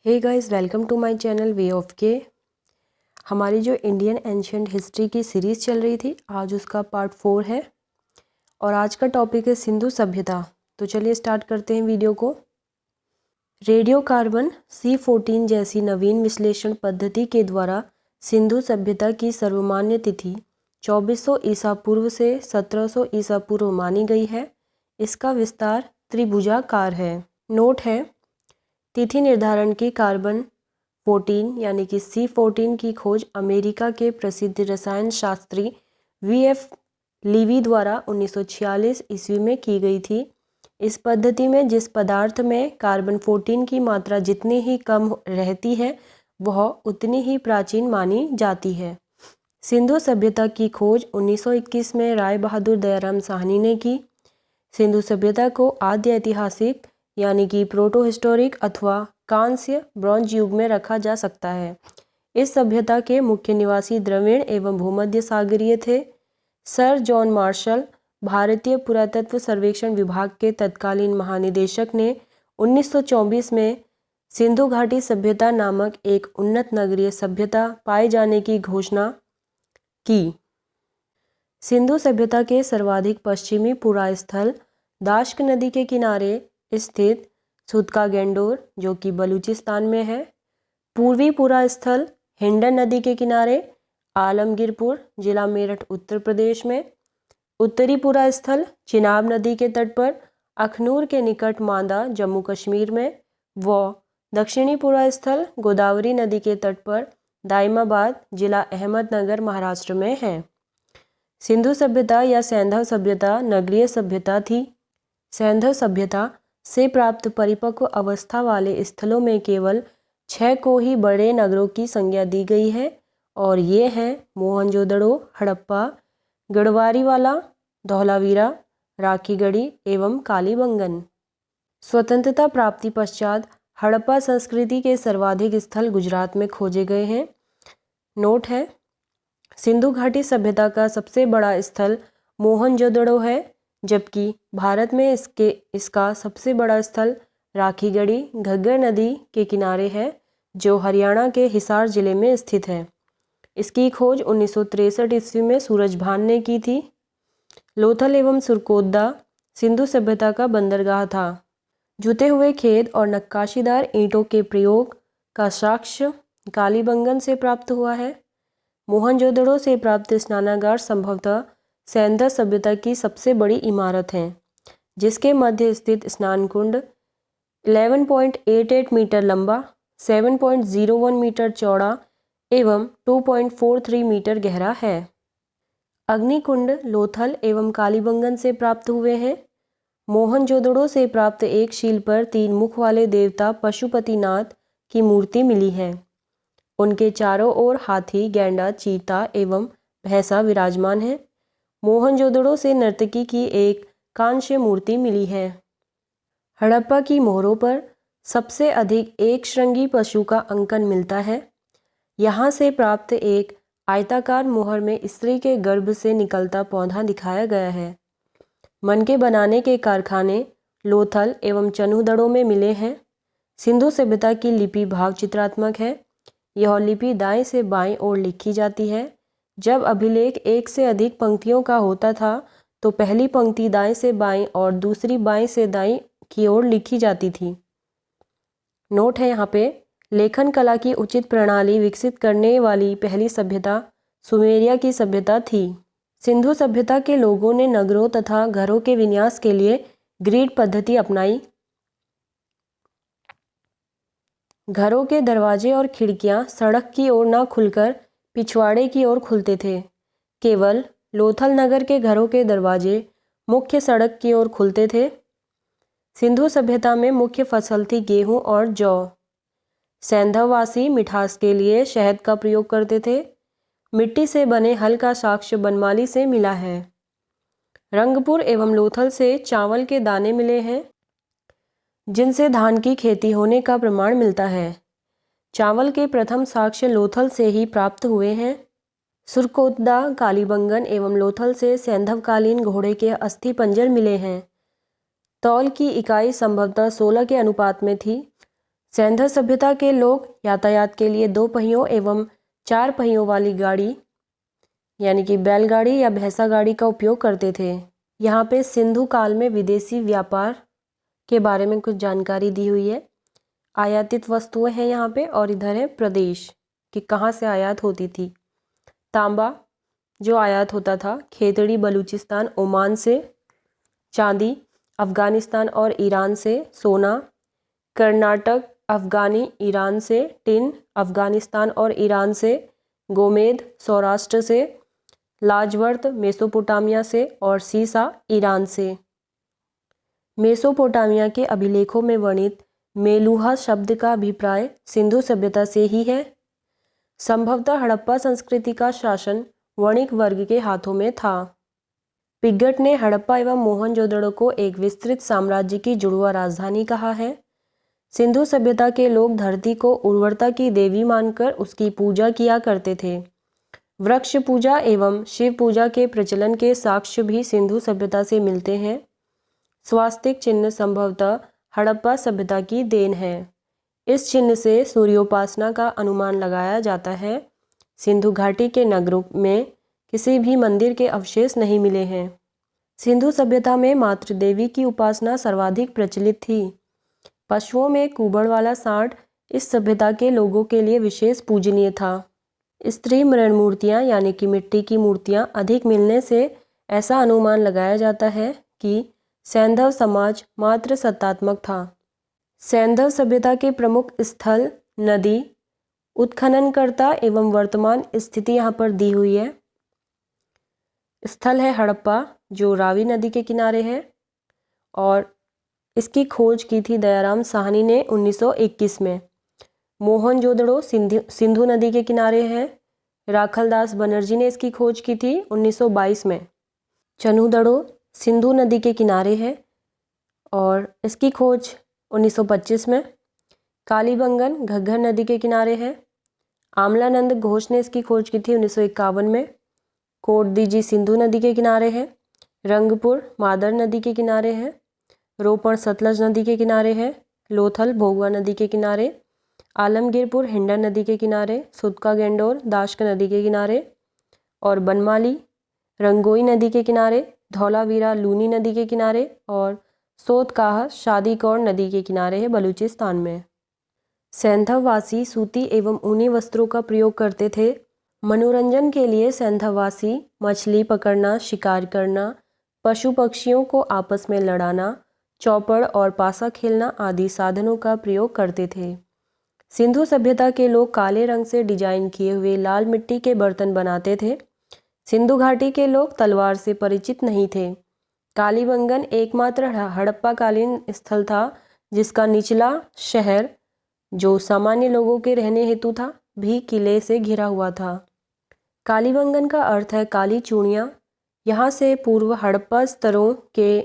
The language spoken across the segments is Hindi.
Hey guys, welcome to my channel way of के। हमारी जो इंडियन एंशिएंट हिस्ट्री की सीरीज़ चल रही थी, आज उसका पार्ट 4 है और आज का टॉपिक है सिंधु सभ्यता। तो चलिए स्टार्ट करते हैं वीडियो को। रेडियो कार्बन C14 जैसी नवीन विश्लेषण पद्धति के द्वारा सिंधु सभ्यता की सर्वमान्य तिथि 2400 ईसा पूर्व से 1700 ईसा पूर्व मानी गई है। इसका विस्तार त्रिभुजाकार है। नोट है, तिथि निर्धारण की कार्बन 14 यानी कि C14 की खोज अमेरिका के प्रसिद्ध रसायन शास्त्री VF लीवी द्वारा 1946 ईस्वी में की गई थी। इस पद्धति में जिस पदार्थ में कार्बन 14 की मात्रा जितनी ही कम रहती है वह उतनी ही प्राचीन मानी जाती है। सिंधु सभ्यता की खोज 1921 में राय बहादुर दयाराम साहनी ने की। सिंधु सभ्यता को आद्य ऐतिहासिक यानी कि प्रोटो हिस्टोरिक अथवा कांस्य ब्रॉन्ज युग में रखा जा सकता है। इस सभ्यता के मुख्य निवासी द्रविड़ एवं भूमध्य सागरीय थे। सर जॉन मार्शल, भारतीय पुरातत्व सर्वेक्षण विभाग के तत्कालीन महानिदेशक ने 1924 में सिंधु घाटी सभ्यता नामक एक उन्नत नगरीय सभ्यता पाए जाने की घोषणा की। सिंधु सभ्यता के सर्वाधिक पश्चिमी पुरास्थल दाश्क नदी के किनारे स्थित सुदका गेंडोर जो कि बलूचिस्तान में है, पूर्वी पुरास्थल हिंडन नदी के किनारे आलमगीरपुर जिला मेरठ उत्तर प्रदेश में, उत्तरी पुरास्थल चिनाब नदी के तट पर अखनूर के निकट मांदा जम्मू कश्मीर में व दक्षिणी पुरास्थल गोदावरी नदी के तट पर दाइमाबाद जिला अहमदनगर महाराष्ट्र में है। सिंधु सभ्यता या सैंधव सभ्यता नगरीय सभ्यता थी। सैंधव सभ्यता से प्राप्त परिपक्व अवस्था वाले स्थलों में केवल 6 को ही बड़े नगरों की संज्ञा दी गई है और ये हैं मोहनजोदड़ो, हड़प्पा, गढ़वारीवाला, धौलावीरा, राखीगढ़ी एवं कालीबंगन। स्वतंत्रता प्राप्ति पश्चात हड़प्पा संस्कृति के सर्वाधिक स्थल गुजरात में खोजे गए हैं। नोट है, सिंधु घाटी सभ्यता का सबसे बड़ा स्थल मोहनजोदड़ो है, जबकि भारत में इसका सबसे बड़ा स्थल राखीगढ़ी घग्गर नदी के किनारे है जो हरियाणा के हिसार जिले में स्थित है। इसकी खोज 1963 ईस्वी में सूरजभान ने की थी। लोथल एवं सुरकोदा सिंधु सभ्यता का बंदरगाह था। जुते हुए खेत और नक्काशीदार ईंटों के प्रयोग का साक्ष्य कालीबंगन से प्राप्त हुआ है। मोहनजोदड़ो से प्राप्त स्नानागार संभवतः सैंधव सभ्यता की सबसे बड़ी इमारत है, जिसके मध्य स्थित स्नान कुंड 11.88 मीटर लंबा, 7.01 मीटर चौड़ा एवं 2.43 मीटर गहरा है। अग्निकुंड लोथल एवं कालीबंगन से प्राप्त हुए हैं। मोहनजोदड़ो से प्राप्त एक शील पर 3 मुख वाले देवता पशुपतिनाथ की मूर्ति मिली है। उनके चारों ओर हाथी, गैंडा, चीता एवं भैंसा विराजमान है। मोहनजोदड़ो से नर्तकी की एक कांस्य मूर्ति मिली है। हड़प्पा की मोहरों पर सबसे अधिक एक श्रृंगी पशु का अंकन मिलता है। यहाँ से प्राप्त एक आयताकार मोहर में स्त्री के गर्भ से निकलता पौधा दिखाया गया है। मनके बनाने के कारखाने लोथल एवं चन्हूदड़ो में मिले हैं। सिंधु सभ्यता की लिपि भाव चित्रात्मक है। यह लिपि दाएं से बाएं ओर लिखी जाती है। जब अभिलेख एक से अधिक पंक्तियों का होता था तो पहली पंक्ति दाएं से बाएं और दूसरी बाएं से दाएं की ओर लिखी जाती थी। नोट है, यहाँ पे लेखन कला की उचित प्रणाली विकसित करने वाली पहली सभ्यता सुमेरिया की सभ्यता थी। सिंधु सभ्यता के लोगों ने नगरों तथा घरों के विन्यास के लिए ग्रिड पद्धति अपनाई। घरों के दरवाजे और खिड़कियां सड़क की ओर न खुलकर पिछवाड़े की ओर खुलते थे। केवल लोथल नगर के घरों के दरवाजे मुख्य सड़क की ओर खुलते थे। सिंधु सभ्यता में मुख्य फसल थी गेहूं और जौ। सैंधववासी मिठास के लिए शहद का प्रयोग करते थे। मिट्टी से बने हल का साक्ष्य बनमाली से मिला है। रंगपुर एवं लोथल से चावल के दाने मिले हैं, जिनसे धान की खेती होने का प्रमाण मिलता है। चावल के प्रथम साक्ष्य लोथल से ही प्राप्त हुए हैं। सुरकोदा, कालीबंगन एवं लोथल से सैंधवकालीन घोड़े के अस्थि पंजर मिले हैं। तौल की इकाई संभवतः 16 के अनुपात में थी। सिंधु सभ्यता के लोग यातायात के लिए 2 पहियों एवं 4 पहियों वाली गाड़ी यानी कि बैलगाड़ी या भैंसा गाड़ी का उपयोग करते थे। यहाँ पे सिंधु काल में विदेशी व्यापार के बारे में कुछ जानकारी दी हुई है। आयातित वस्तुएं हैं यहाँ पे, और इधर है प्रदेश कि कहाँ से आयात होती थी। तांबा जो आयात होता था खेतड़ी बलूचिस्तान ओमान से, चांदी अफ़गानिस्तान और ईरान से, सोना कर्नाटक अफ़गानी ईरान से, टिन अफ़गानिस्तान और ईरान से, गोमेद सौराष्ट्र से, लाजवर्त मेसोपोटामिया से और सीसा ईरान से। मेसोपोटामिया के अभिलेखों में वर्णित मेलुहा शब्द का अभिप्राय सिंधु सभ्यता से ही है। संभवतः हड़प्पा संस्कृति का शासन वणिक वर्ग के हाथों में था। पिगट ने हड़प्पा एवं मोहनजोदड़ो को एक विस्तृत साम्राज्य की जुड़वा राजधानी कहा है। सिंधु सभ्यता के लोग धरती को उर्वरता की देवी मानकर उसकी पूजा किया करते थे। वृक्ष पूजा एवं शिव पूजा के प्रचलन के साक्ष्य भी सिंधु सभ्यता से मिलते हैं। स्वास्तिक चिन्ह संभवतः हड़प्पा सभ्यता की देन है। इस चिन्ह से सूर्योपासना का अनुमान लगाया जाता है। सिंधु घाटी के नगरों में किसी भी मंदिर के अवशेष नहीं मिले हैं। सिंधु सभ्यता में मातृ देवी की उपासना सर्वाधिक प्रचलित थी। पशुओं में कुबड़ वाला सांड इस सभ्यता के लोगों के लिए विशेष पूजनीय था। स्त्री मृण मूर्तियाँ यानी कि मिट्टी की मूर्तियाँ अधिक मिलने से ऐसा अनुमान लगाया जाता है कि सैंधव समाज मात्र सत्तात्मक था। सैंधव सभ्यता के प्रमुख स्थल, नदी, उत्खननकर्ता एवं वर्तमान स्थिति यहाँ पर दी हुई है। स्थल है हड़प्पा जो रावी नदी के किनारे है, और इसकी खोज की थी दयाराम साहनी ने 1921 में। मोहनजोदड़ो सिंधु नदी के किनारे है। राखलदास बनर्जी ने इसकी खोज की थी 1922 में। चनूदड़ो सिंधु नदी के किनारे है और इसकी खोज 1925 में। कालीबंगन घग्गर नदी के किनारे है। आमलानंद घोष ने इसकी खोज की थी 1951 में। कोटदीजी सिंधु नदी के किनारे है। रंगपुर मादर नदी के किनारे है। रोपण सतलज नदी के किनारे है। लोथल भोगवा नदी के किनारे। आलमगीरपुर हिंडन नदी के किनारे। सुदका गेंडोर दाश्क नदी के किनारे। और बनमाली रंगोई नदी के किनारे। धौलावीरा लूनी नदी के किनारे। और सोतकाह शादीकौर नदी के किनारे है बलूचिस्तान में। सैंधववासी सूती एवं ऊनी वस्त्रों का प्रयोग करते थे। मनोरंजन के लिए सैंधववासी मछली पकड़ना, शिकार करना, पशु पक्षियों को आपस में लड़ाना, चौपड़ और पासा खेलना आदि साधनों का प्रयोग करते थे। सिंधु सभ्यता के लोग काले रंग से डिजाइन किए हुए लाल मिट्टी के बर्तन बनाते थे। सिंधु घाटी के लोग तलवार से परिचित नहीं थे। कालीबंगन एकमात्र हड़प्पाकालीन स्थल था जिसका निचला शहर, जो सामान्य लोगों के रहने हेतु था, भी किले से घिरा हुआ था। कालीबंगन का अर्थ है काली चूड़ियाँ। यहाँ से पूर्व हड़प्पा स्तरों के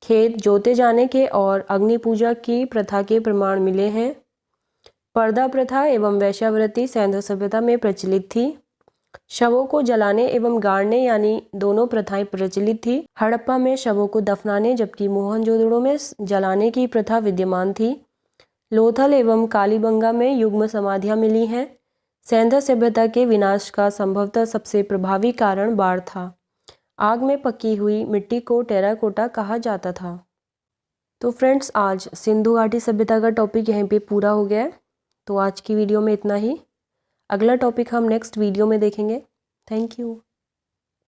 खेत जोते जाने के और अग्नि पूजा की प्रथा के प्रमाण मिले हैं। पर्दा प्रथा एवं वैश्यावृत्ति सैंधव सभ्यता में प्रचलित थी। शवों को जलाने एवं गाड़ने यानी दोनों प्रथाएं प्रचलित थी। हड़प्पा में शवों को दफनाने जबकि मोहनजोदड़ो में जलाने की प्रथा विद्यमान थी। लोथल एवं कालीबंगा में युग्म समाधियां मिली हैं। सैंधव सभ्यता के विनाश का संभवतः सबसे प्रभावी कारण बाढ़ था। आग में पकी हुई मिट्टी को टेराकोटा कहा जाता था। तो फ्रेंड्स, आज सिंधु घाटी सभ्यता का टॉपिक यहीं पे पूरा हो गया है। तो आज की वीडियो में इतना ही। अगला टॉपिक हम नेक्स्ट वीडियो में देखेंगे। Thank you.